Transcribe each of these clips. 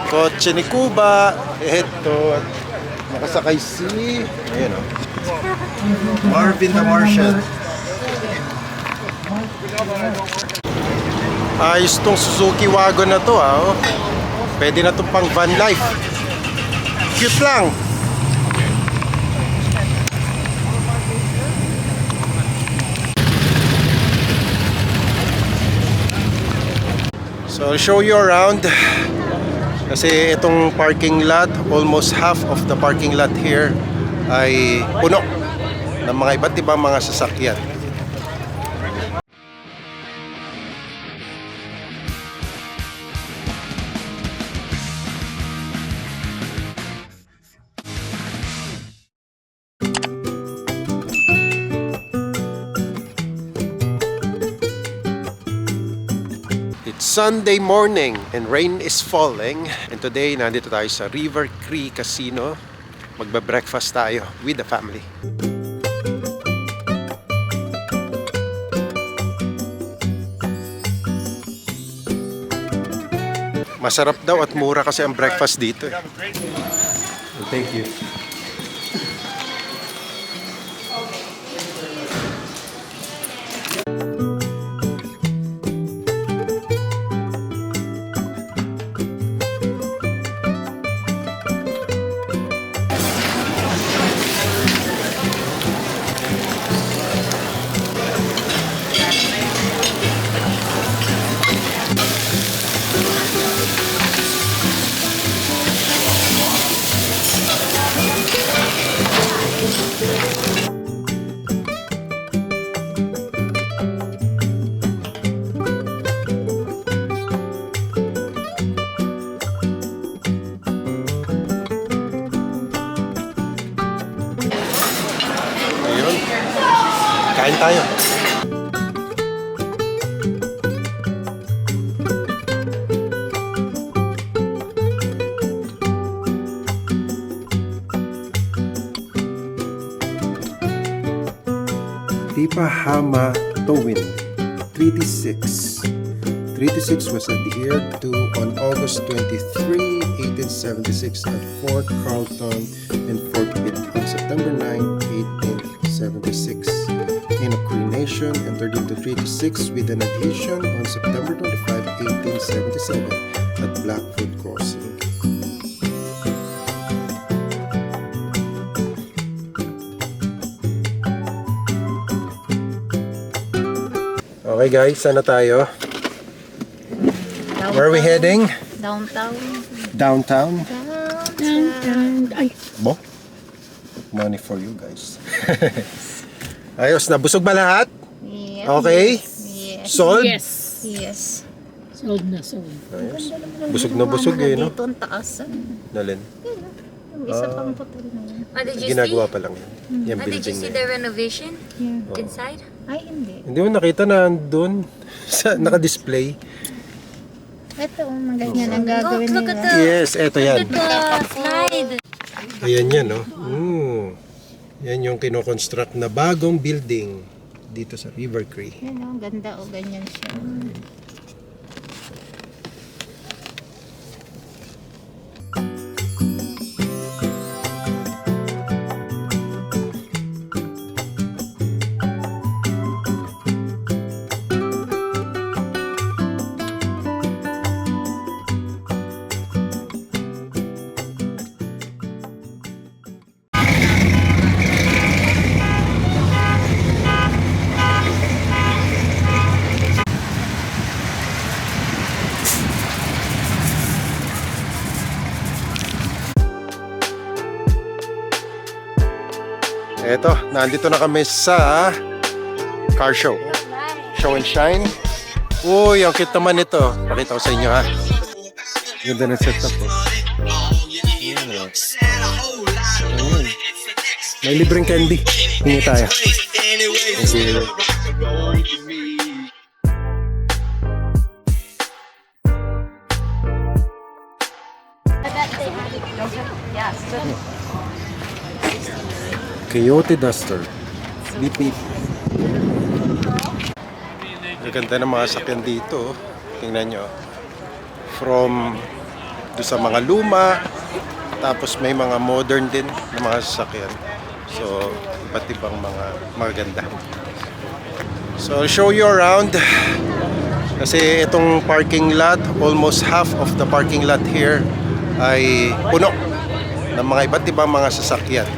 Kotse ni Cuba. Ito. Nakasakay si... Ayan o. Marvin the Martian. Ayos tong Suzuki Wagon na to oh. Pwede na tong pang van life. Cute lang. So I'll show you around. Kasi itong parking lot, almost half of the parking lot here ay puno ng mga iba't ibang mga sasakyan. Sunday morning and rain is falling, and today nandito tayo sa River Cree Casino. Magbe-breakfast tayo with the family. Masarap daw at mura kasi ang breakfast dito. Well, thank you. Kain tayo. Tipa Hama Towin, Treaty 6. Treaty 6 was adhered to on August 23, 1876 at Fort Carlton and Fort Pitt on September 9, 1876. In a Cree Nation entered into Treaty 6 with an adhesion on September 25, 1877 at Blackfoot Crossing. Okay guys, saan na tayo? Downtown. Where are we heading? Downtown. Downtown? Downtown. Ay. Bo? Money for you guys. Ayos na. Busog ba lahat? Yes. Okay? Yes. Sold? Yes. Yes. Sold na, sold. Ayos. Busog na busog eh, no? Dito ang taas. Nalin? Yung isa pang hotel na yun. Did you Ginagawa see? pa lang yan. Yung Did you building see na the yan. renovation Yeah. inside? Ay, hindi. Hindi mo nakita na doon sa naka-display. Ito, mga ganyan ang gagawin Look at nila. the, Yes, eto yan. the slide. Ayan yan, no? Yan yung kinoconstruct na bagong building dito sa River Cree. Yan o, ganda o ganyan siya. Eto, nandito na kami sa car show. Show and Shine. Uy, ang cute naman ito. Pakita ko sa inyo ha. Ganda ng setup po. Ayun. May libreng candy. Hingi tayo. Thank you. Coyote Duster. Beep beep. Ang ganda ng mga sakyan dito. Tingnan nyo. From doon sa mga luma, tapos may mga modern din na mga sasakyan. So, iba't ibang mga maganda. So, I'll show you around. Kasi itong parking lot, almost half of the parking lot here ay puno ng mga iba't ibang mga sasakyan.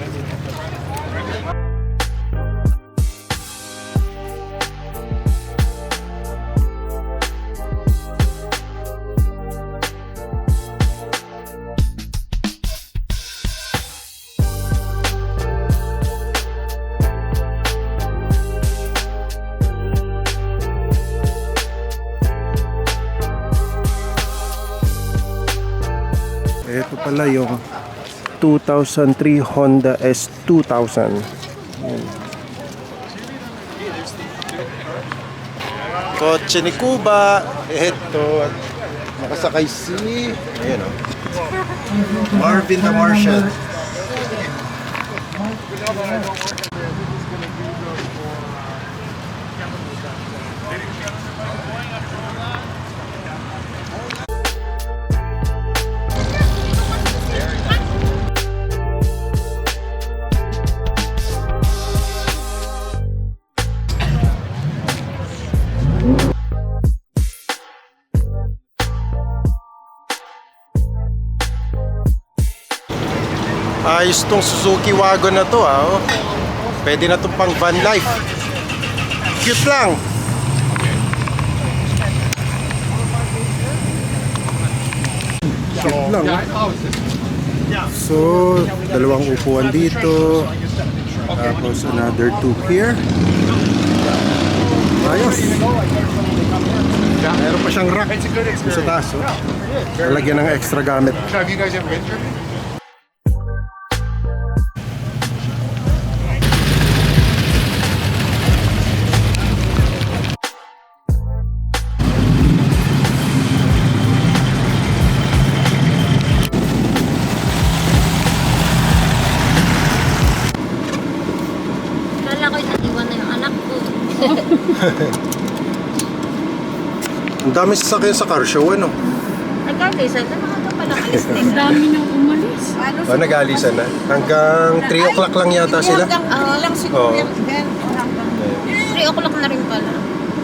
Ito pala yung 2003 Honda S2000. Yan. Kotse ni Cuba. Ito. Nakasakay si... Ayan o. Marvin the Martian. Ayos tong Suzuki Wagon na to oh. Pwede na tong pang van life. Cute lang. Cute lang. So, dalawang upuan dito. Tapos another two here. Ayos. Meron pa siyang rack sa taas. Oh. Lalagyan ng extra gamit. Have you guys ever been to Germany? Kala ko naiwan na yung anak ko. Ang dami sasakyan sa car show, ano? Nag-alisan na mga kapalakas. Ang dami nang umalis. Oh, nag-alisan na. Hanggang 3 o'clock lang yata sila. lang siguro Oo. yan. 3 o'clock na rin pala.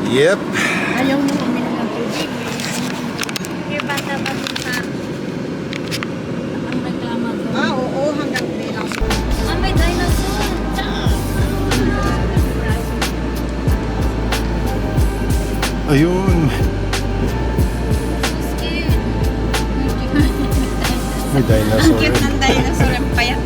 Yep. Ayaw mo kami ng tubig. Yung bata pa sa... Ang reklama ko. Oo, hanggang 3 lang. May dinosaur. Ayun. May dinosaur. Cute ng dinosaur ang payat.